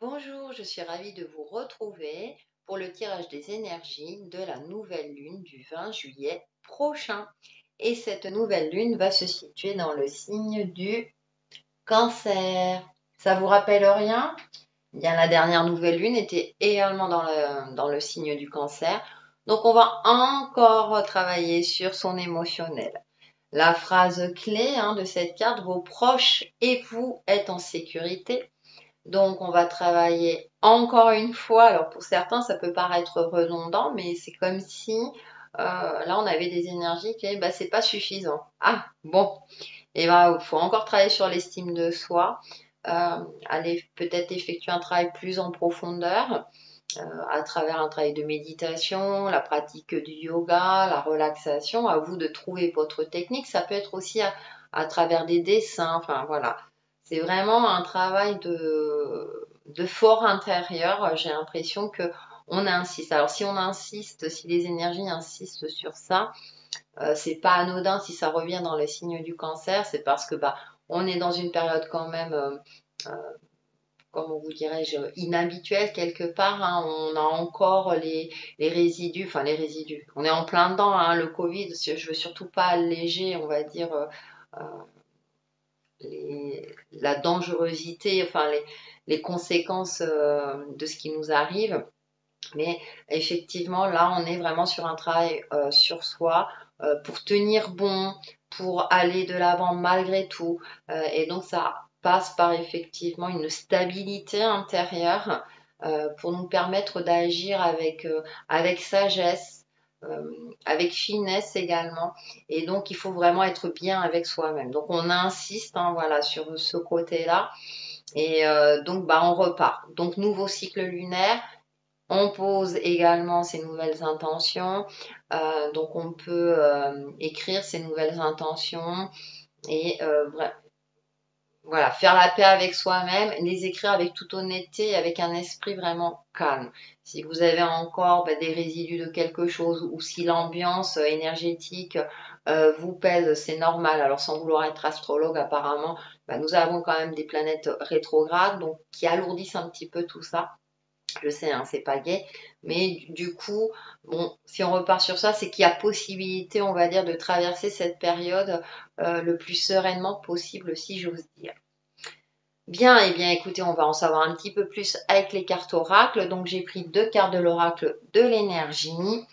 Bonjour, je suis ravie de vous retrouver pour le tirage des énergies de la nouvelle lune du 20 juillet prochain. Et cette nouvelle lune va se situer dans le signe du Cancer. Ça vous rappelle rien? Bien, la dernière nouvelle lune était également dans le signe du Cancer. Donc, on va encore travailler sur son émotionnel. La phrase clé de cette carte, vos proches et vous êtes en sécurité. Donc, on va travailler encore une fois. Alors, pour certains, ça peut paraître redondant, mais c'est comme si là, on avait des énergies qui, bah, c'est pas suffisant. Ah, bon, et ben, il faut encore travailler sur l'estime de soi, aller peut-être effectuer un travail plus en profondeur à travers un travail de méditation, la pratique du yoga, la relaxation. À vous de trouver votre technique. Ça peut être aussi à travers des dessins. Enfin, voilà. C'est vraiment un travail de fort intérieur. J'ai l'impression que on insiste. Alors, si on insiste, si les énergies insistent sur ça, c'est pas anodin si ça revient dans les signes du Cancer. C'est parce que bah, on est dans une période quand même comment vous dirais-je, inhabituel quelque part. On a encore les résidus, enfin les résidus. On est en plein dedans, le Covid. Je veux surtout pas alléger, on va dire, euh, la dangerosité, enfin les conséquences de ce qui nous arrive. Mais effectivement, là, on est vraiment sur un travail sur soi pour tenir bon, pour aller de l'avant malgré tout. Et donc, ça passe par effectivement une stabilité intérieure pour nous permettre d'agir avec sagesse, avec finesse également. Et donc, il faut vraiment être bien avec soi-même. Donc, on insiste voilà, sur ce côté-là. Et donc, bah, on repart. Donc, nouveau cycle lunaire. On pose également ses nouvelles intentions. Donc, on peut écrire ses nouvelles intentions et voilà, faire la paix avec soi-même, les écrire avec toute honnêteté et avec un esprit vraiment calme. Si vous avez encore des résidus de quelque chose ou si l'ambiance énergétique vous pèse, c'est normal. Alors, sans vouloir être astrologue, apparemment, nous avons quand même des planètes rétrogrades donc qui alourdissent un petit peu tout ça. Je sais, c'est pas gai, mais du coup, bon, si on repart sur ça, c'est qu'il y a possibilité, on va dire, de traverser cette période le plus sereinement possible, si j'ose dire. Bien, eh bien, écoutez, on va en savoir un petit peu plus avec les cartes oracles. Donc, j'ai pris deux cartes de l'oracle de l'énergie.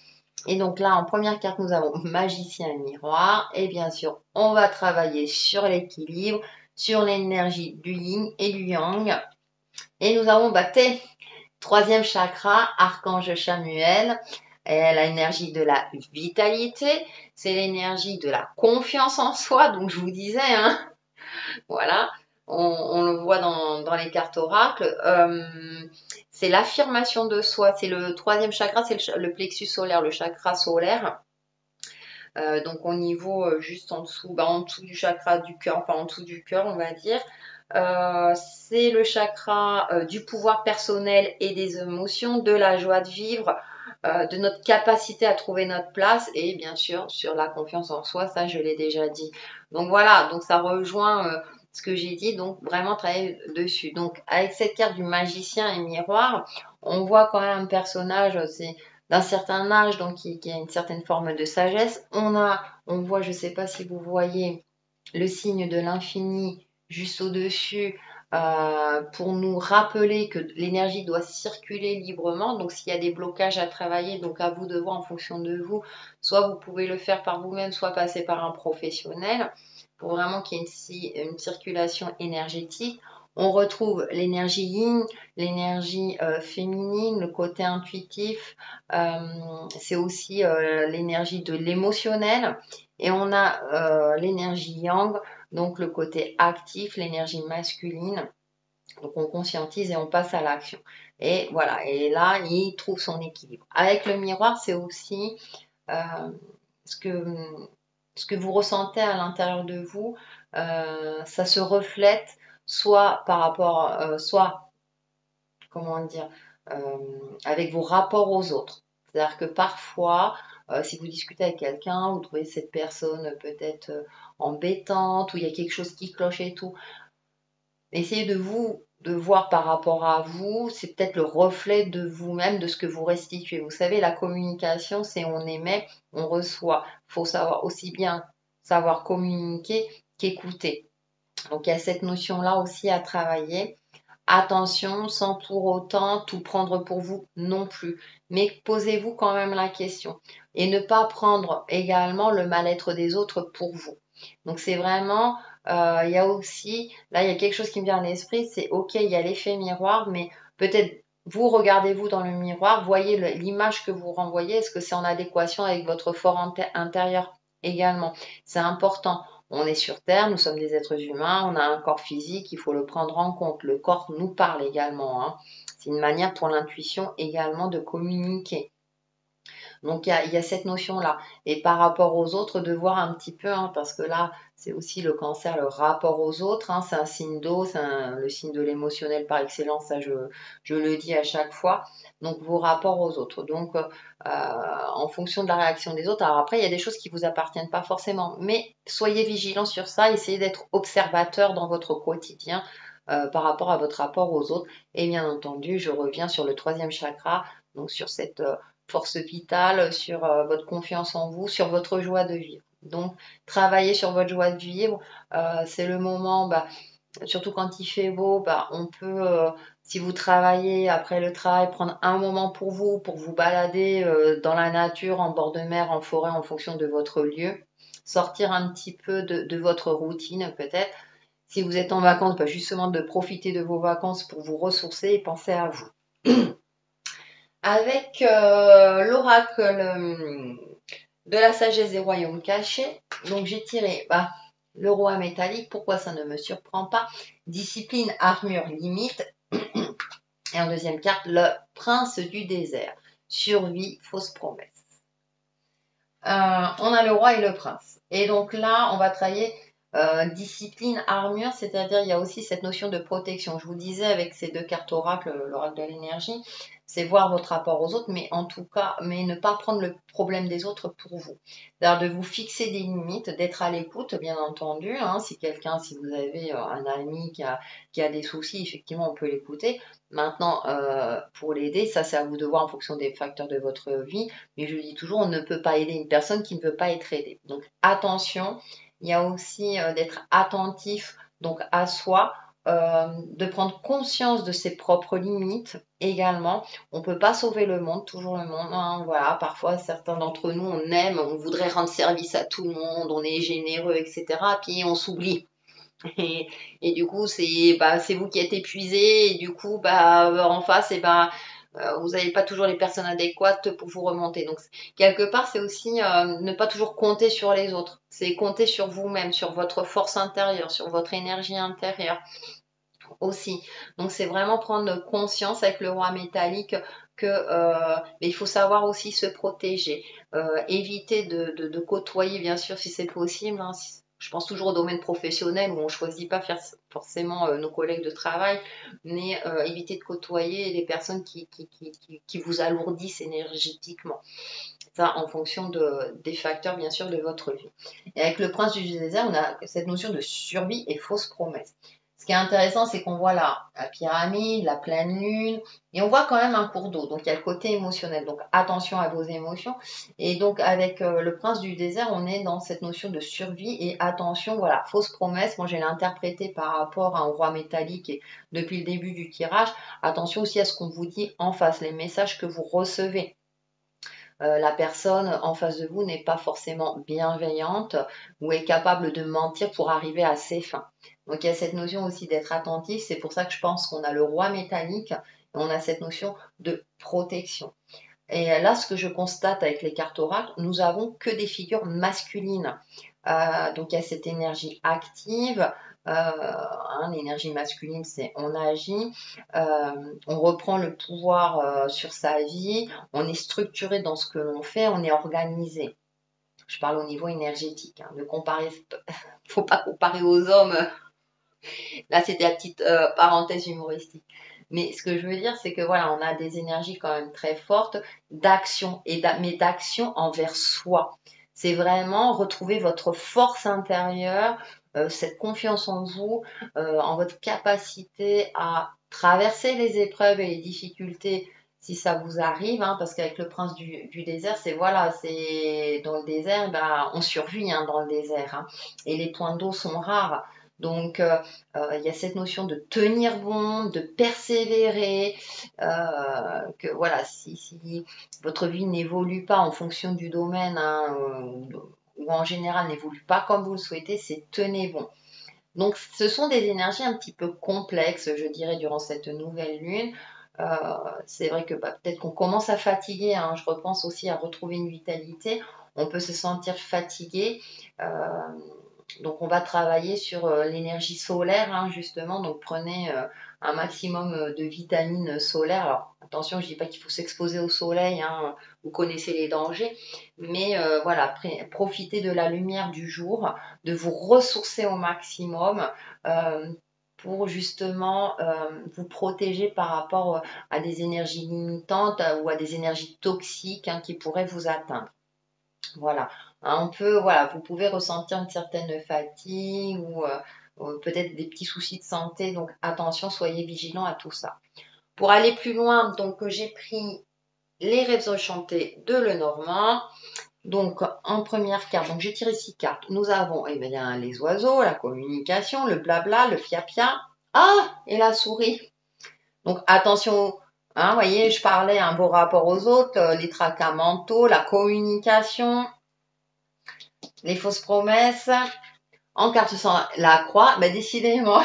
Et donc là, en première carte, nous avons magicien et miroir. Et bien sûr, on va travailler sur l'équilibre, sur l'énergie du yin et du yang. Et nous avons Thé. Troisième chakra, archange Chamuel, l'énergie de la vitalité, c'est l'énergie de la confiance en soi. Donc je vous disais, voilà, on le voit dans les cartes oracles. C'est l'affirmation de soi. C'est le troisième chakra, c'est le plexus solaire, le chakra solaire. Donc au niveau juste en dessous du chakra du cœur, enfin en dessous du cœur, on va dire. C'est le chakra du pouvoir personnel et des émotions, de la joie de vivre, de notre capacité à trouver notre place et bien sûr sur la confiance en soi, ça je l'ai déjà dit. Donc voilà, donc ça rejoint ce que j'ai dit, donc vraiment travailler dessus. Donc avec cette carte du magicien et miroir, on voit quand même un personnage, c'est d'un certain âge, donc qui a une certaine forme de sagesse. On voit, je ne sais pas si vous voyez, le signe de l'infini juste au-dessus pour nous rappeler que l'énergie doit circuler librement. Donc s'il y a des blocages à travailler, donc à vous de voir en fonction de vous, soit vous pouvez le faire par vous-même, soit passer par un professionnel pour vraiment qu'il y ait une circulation énergétique. On retrouve l'énergie yin, l'énergie féminine, le côté intuitif, c'est aussi l'énergie de l'émotionnel. Et on a l'énergie yang, donc le côté actif, l'énergie masculine. Donc on conscientise et on passe à l'action. Et voilà, et là, il trouve son équilibre. Avec le miroir, c'est aussi euh, ce que, ce que vous ressentez à l'intérieur de vous, ça se reflète soit par rapport, soit, comment dire, avec vos rapports aux autres. C'est-à-dire que parfois, si vous discutez avec quelqu'un, vous trouvez cette personne peut-être embêtante, ou il y a quelque chose qui cloche et tout, essayez de voir par rapport à vous, c'est peut-être le reflet de vous-même, de ce que vous restituez. Vous savez, la communication, c'est on émet, on reçoit. Il faut savoir aussi bien savoir communiquer qu'écouter. Donc il y a cette notion-là aussi à travailler. Attention, sans pour autant tout prendre pour vous non plus. Mais posez-vous quand même la question. Et ne pas prendre également le mal-être des autres pour vous. Donc c'est vraiment, il y a aussi, là il y a quelque chose qui me vient à l'esprit, c'est ok, il y a l'effet miroir, mais peut-être vous regardez-vous dans le miroir, voyez l'image que vous renvoyez, est-ce que c'est en adéquation avec votre fort intérieur également. C'est important. On est sur Terre, nous sommes des êtres humains, on a un corps physique, il faut le prendre en compte. Le corps nous parle également, hein. C'est une manière pour l'intuition également de communiquer. Donc il y a cette notion-là. Et par rapport aux autres, de voir un petit peu, hein, parce que là, c'est aussi le cancer, le rapport aux autres, hein, c'est un signe d'eau, c'est le signe de l'émotionnel par excellence, ça je le dis à chaque fois. Donc vos rapports aux autres. Donc en fonction de la réaction des autres, alors après il y a des choses qui vous appartiennent pas forcément, mais soyez vigilants sur ça, essayez d'être observateur dans votre quotidien. Par rapport à votre rapport aux autres. Et bien entendu, je reviens sur le troisième chakra, donc sur cette force vitale, sur votre confiance en vous, sur votre joie de vivre. Donc, travailler sur votre joie de vivre, c'est le moment, surtout quand il fait beau, on peut, si vous travaillez après le travail, prendre un moment pour vous balader dans la nature, en bord de mer, en forêt, en fonction de votre lieu. Sortir un petit peu de votre routine peut-être. Si vous êtes en vacances, justement de profiter de vos vacances pour vous ressourcer et penser à vous. Avec l'oracle de la sagesse des royaumes cachés, donc j'ai tiré le roi métallique, pourquoi ça ne me surprend pas, discipline, armure, limite, et en deuxième carte, le prince du désert, survie, fausse promesse. On a le roi et le prince. Et donc là, on va travailler discipline, armure, c'est-à-dire il y a aussi cette notion de protection. Je vous disais avec ces deux cartes oracles, l'oracle de l'énergie, c'est voir votre rapport aux autres, mais en tout cas, mais ne pas prendre le problème des autres pour vous. C'est-à-dire de vous fixer des limites, d'être à l'écoute, bien entendu. Hein, si vous avez un ami qui a des soucis, effectivement, on peut l'écouter. Maintenant, pour l'aider, ça c'est à vous de voir en fonction des facteurs de votre vie. Mais je dis toujours, on ne peut pas aider une personne qui ne veut pas être aidée. Donc attention, il y a aussi d'être attentif donc à soi, de prendre conscience de ses propres limites également. On ne peut pas sauver le monde, toujours le monde. Hein, voilà, parfois certains d'entre nous, on aime, on voudrait rendre service à tout le monde, on est généreux, etc. Puis on s'oublie. Et du coup, c'est vous qui êtes épuisé, et du coup, en face, vous n'avez pas toujours les personnes adéquates pour vous remonter. Donc, quelque part, c'est aussi ne pas toujours compter sur les autres. C'est compter sur vous-même, sur votre force intérieure, sur votre énergie intérieure aussi. Donc, c'est vraiment prendre conscience avec le roi métallique que mais il faut savoir aussi se protéger. Éviter de côtoyer, bien sûr, si c'est possible. Hein, je pense toujours au domaine professionnel où on ne choisit pas forcément nos collègues de travail, mais éviter de côtoyer les personnes qui vous alourdissent énergétiquement. Ça, en fonction des facteurs, bien sûr, de votre vie. Et avec le prince du désert, on a cette notion de survie et fausse promesse. Ce qui est intéressant, c'est qu'on voit la pyramide, la pleine lune, et on voit quand même un cours d'eau. Donc il y a le côté émotionnel. Donc attention à vos émotions. Et donc avec le prince du désert, on est dans cette notion de survie et attention, voilà, fausse promesse. Moi, je l'ai interprété par rapport à un roi métallique et depuis le début du tirage. Attention aussi à ce qu'on vous dit en face, les messages que vous recevez. La personne en face de vous n'est pas forcément bienveillante ou est capable de mentir pour arriver à ses fins. Donc il y a cette notion aussi d'être attentif, c'est pour ça que je pense qu'on a le roi métallique, et on a cette notion de protection. Et là, ce que je constate avec les cartes oracles, nous avons que des figures masculines. Donc il y a cette énergie active, l'énergie masculine, c'est on agit, on reprend le pouvoir sur sa vie, on est structuré dans ce que l'on fait, on est organisé. Je parle au niveau énergétique. Hein. Ne comparer, faut pas comparer aux hommes. Là, c'était la petite parenthèse humoristique. Mais ce que je veux dire, c'est que voilà, on a des énergies quand même très fortes d'action, mais d'action envers soi. C'est vraiment retrouver votre force intérieure, cette confiance en vous, en votre capacité à traverser les épreuves et les difficultés si ça vous arrive, hein, parce qu'avec le prince du désert, c'est voilà, c'est dans le désert, ben, on survit hein, dans le désert, hein, et les points d'eau sont rares. Donc, il y a cette notion de tenir bon, de persévérer, que voilà, si votre vie n'évolue pas en fonction du domaine, hein, ou en général n'évolue pas comme vous le souhaitez, c'est tenez bon. Donc, ce sont des énergies un petit peu complexes, je dirais, durant cette nouvelle lune. Euh, c'est vrai que bah, peut-être qu'on commence à fatiguer, hein. Je repense aussi à retrouver une vitalité. On peut se sentir fatigué. Euh, donc, on va travailler sur l'énergie solaire, hein, justement. Donc, prenez un maximum de vitamines solaires. Alors, attention, je ne dis pas qu'il faut s'exposer au soleil, hein, vous connaissez les dangers. Mais voilà, profitez de la lumière du jour, de vous ressourcer au maximum. euh, pour justement vous protéger par rapport à des énergies limitantes ou à des énergies toxiques hein, qui pourraient vous atteindre. Voilà. Hein, voilà, vous pouvez ressentir une certaine fatigue ou peut-être des petits soucis de santé. Donc attention, soyez vigilants à tout ça. Pour aller plus loin, donc j'ai pris les rêves enchantés de Lenormand. Donc en première carte, donc j'ai tiré 6 cartes. Nous avons eh bien, les oiseaux, la communication, le blabla, le fiapia. Ah, et la souris. Donc attention, hein, vous voyez, je parlais un beau rapport aux autres, les tracas mentaux, la communication, les fausses promesses. En carte sans la croix, ben décidément,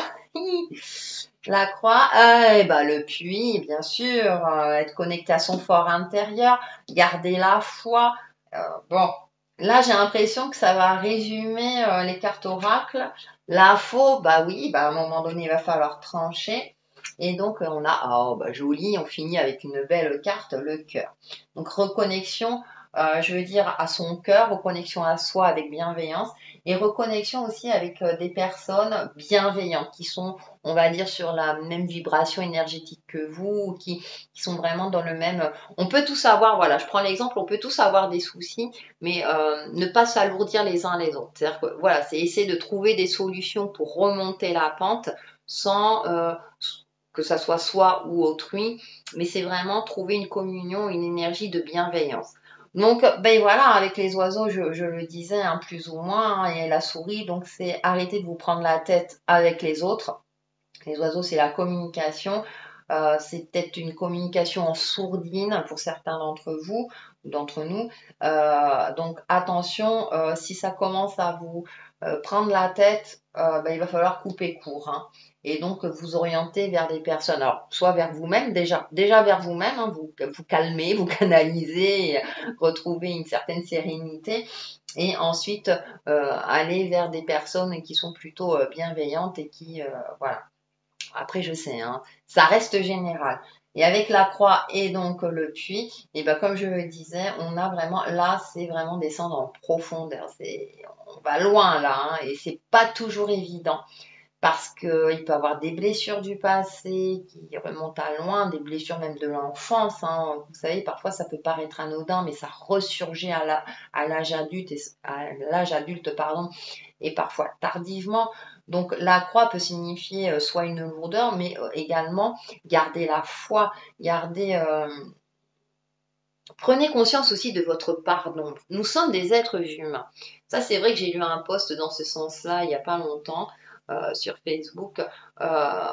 la croix, ben, le puits, bien sûr, être connecté à son fort intérieur, garder la foi. Bon, là j'ai l'impression que ça va résumer les cartes oracles. La faux, bah oui, bah à un moment donné il va falloir trancher. Et donc on a, oh bah joli, on finit avec une belle carte, le cœur. Donc reconnexion, je veux dire à son cœur, reconnexion à soi avec bienveillance et reconnexion aussi avec des personnes bienveillantes qui sont, on va dire, sur la même vibration énergétique que vous, qui sont vraiment dans le même. On peut tous avoir, voilà, je prends l'exemple, on peut tous avoir des soucis, mais ne pas s'alourdir les uns les autres. C'est-à-dire que voilà, c'est essayer de trouver des solutions pour remonter la pente sans que ça soit soi ou autrui, mais c'est vraiment trouver une communion, une énergie de bienveillance. Donc, ben voilà, avec les oiseaux, je le disais, hein, plus ou moins, hein, et la souris, donc c'est arrêter de vous prendre la tête avec les autres. Les oiseaux, c'est la communication. C'est peut-être une communication en sourdine pour certains d'entre vous, d'entre nous. Donc attention, si ça commence à vous prendre la tête, ben, il va falloir couper court. Hein. Et donc vous orienter vers des personnes, alors soit vers vous-même, déjà vers vous-même, hein, vous calmer, vous canaliser, retrouver une certaine sérénité. Et ensuite aller vers des personnes qui sont plutôt bienveillantes et qui, voilà. Après, je sais, hein, ça reste général. Et avec la croix et donc le puits, et ben comme je le disais, on a vraiment là, c'est vraiment descendre en profondeur. On va loin là, hein, et c'est pas toujours évident parce qu'il peut avoir des blessures du passé qui remontent à loin, des blessures même de l'enfance. Hein. Vous savez, parfois ça peut paraître anodin, mais ça ressurgit à l'âge adulte, pardon, et parfois tardivement. Donc la croix peut signifier soit une lourdeur, mais également garder la foi, prenez conscience aussi de votre pardon. Nous sommes des êtres humains. Ça, c'est vrai que j'ai lu un post dans ce sens-là il n'y a pas longtemps sur Facebook. Euh,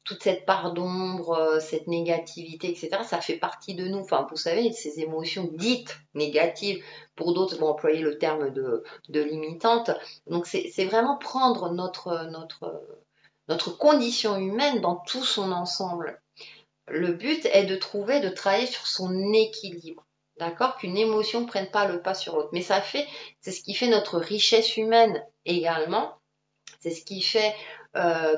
Toute cette part d'ombre, cette négativité, etc., ça fait partie de nous. Enfin, vous savez, ces émotions dites négatives, pour d'autres vont employer le terme de limitante. Donc, c'est vraiment prendre notre condition humaine dans tout son ensemble. Le but est de travailler sur son équilibre. D'accord? Qu'une émotion ne prenne pas le pas sur l'autre. Mais c'est ce qui fait notre richesse humaine également. C'est ce qui fait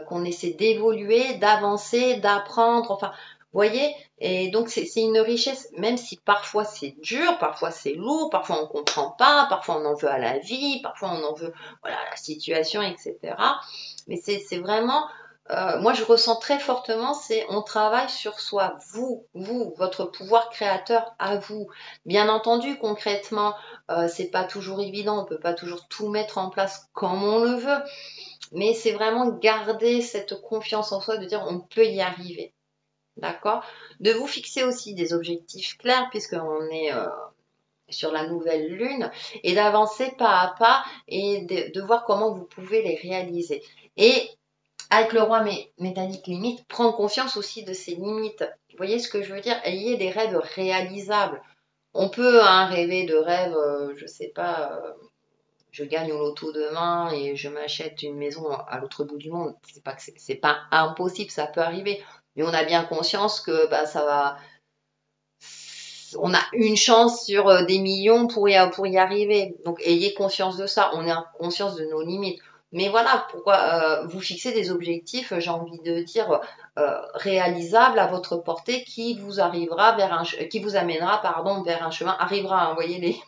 qu'on essaie d'évoluer, d'avancer, d'apprendre. Enfin, vous voyez? Et donc, c'est une richesse, même si parfois c'est dur, parfois c'est lourd, parfois on ne comprend pas, parfois on en veut à la vie, parfois on en veut voilà, à la situation, etc. Mais c'est vraiment moi je ressens très fortement, c'est on travaille sur soi, votre pouvoir créateur à vous. Bien entendu, concrètement, c'est pas toujours évident, on peut pas toujours tout mettre en place comme on le veut, mais c'est vraiment garder cette confiance en soi, de dire on peut y arriver. D'accord? De vous fixer aussi des objectifs clairs, puisqu'on est sur la nouvelle lune, et d'avancer pas à pas et de voir comment vous pouvez les réaliser. Et avec le roi métallique limite, prendre conscience aussi de ses limites. Vous voyez ce que je veux dire? Ayez des rêves réalisables. On peut rêver de rêves, je sais pas, je gagne au loto demain et je m'achète une maison à l'autre bout du monde. C'est pas que c'est pas impossible, ça peut arriver. Mais on a bien conscience que bah, ça va, on a une chance sur des millions pour y arriver. Donc ayez conscience de ça. On a conscience de nos limites. Mais voilà, pourquoi vous fixez des objectifs, j'ai envie de dire, réalisables à votre portée qui vous arrivera qui vous amènera, pardon, vers un chemin, arrivera, vous voyez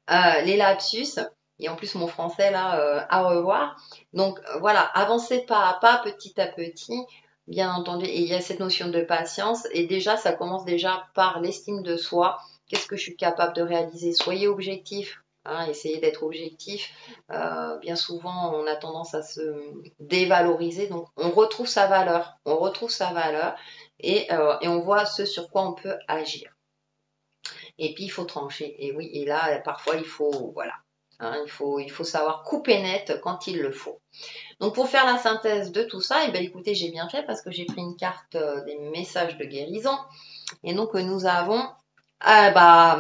les lapsus. Et en plus, mon français, là, à revoir. Donc, voilà, avancez pas à pas, petit à petit, bien entendu. Et il y a cette notion de patience. Et déjà, ça commence déjà par l'estime de soi. Qu'est-ce que je suis capable de réaliser? Soyez objectif. Hein, essayez d'être objectif. Bien souvent, on a tendance à se dévaloriser. Donc, on retrouve sa valeur. On retrouve sa valeur. Et on voit ce sur quoi on peut agir. Et puis il faut trancher. Et oui, et là, parfois, il faut, voilà, hein, il faut savoir couper net quand il le faut. Donc pour faire la synthèse de tout ça, et bien écoutez, j'ai bien fait parce que j'ai pris une carte des messages de guérison. Et donc nous avons, ah bah,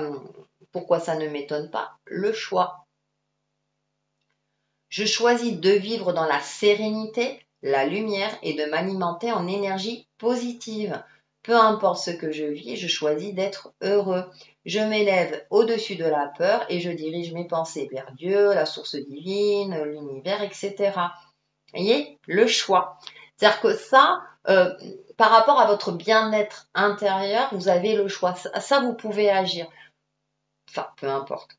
pourquoi ça ne m'étonne pas, le choix. Je choisis de vivre dans la sérénité, la lumière et de m'alimenter en énergie positive. Peu importe ce que je vis, je choisis d'être heureux. Je m'élève au-dessus de la peur et je dirige mes pensées vers Dieu, la source divine, l'univers, etc. Vous voyez, le choix. C'est-à-dire que ça, par rapport à votre bien-être intérieur, vous avez le choix. Ça, vous pouvez agir. Enfin, peu importe.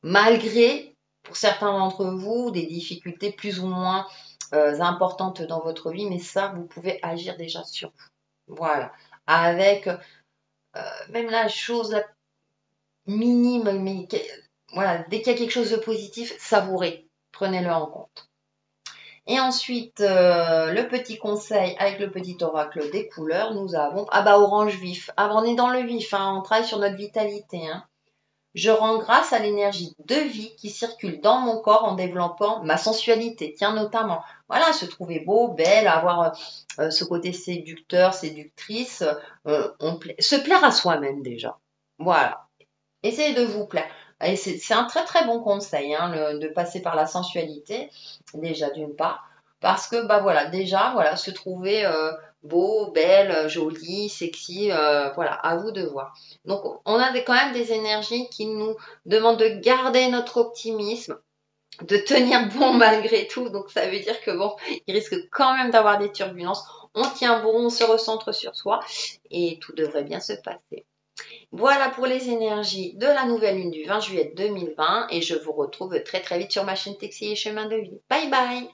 Malgré, pour certains d'entre vous, des difficultés plus ou moins importantes dans votre vie, mais ça, vous pouvez agir déjà sur vous. Voilà. Avec même la chose la minime, mais voilà, dès qu'il y a quelque chose de positif, savourez. Prenez-le en compte. Et ensuite, le petit conseil avec le petit oracle des couleurs, nous avons, ah bah orange vif. Ah bah on est dans le vif, hein, on travaille sur notre vitalité, hein. Je rends grâce à l'énergie de vie qui circule dans mon corps en développant ma sensualité. Tiens, notamment, voilà, se trouver beau, belle, avoir ce côté séducteur, séductrice, se plaire à soi-même déjà. Voilà. Essayez de vous plaire. Et c'est un très très bon conseil hein, de passer par la sensualité, déjà d'une part, parce que bah voilà, déjà voilà, se trouver beau, belle, jolie, sexy, voilà, à vous de voir. Donc on a quand même des énergies qui nous demandent de garder notre optimisme, de tenir bon malgré tout. Donc ça veut dire que bon, il risque quand même d'avoir des turbulences. On tient bon, on se recentre sur soi et tout devrait bien se passer. Voilà pour les énergies de la nouvelle lune du 20 juillet 2020 et je vous retrouve très très vite sur ma chaîne Textile et Chemin de Vie. Bye bye!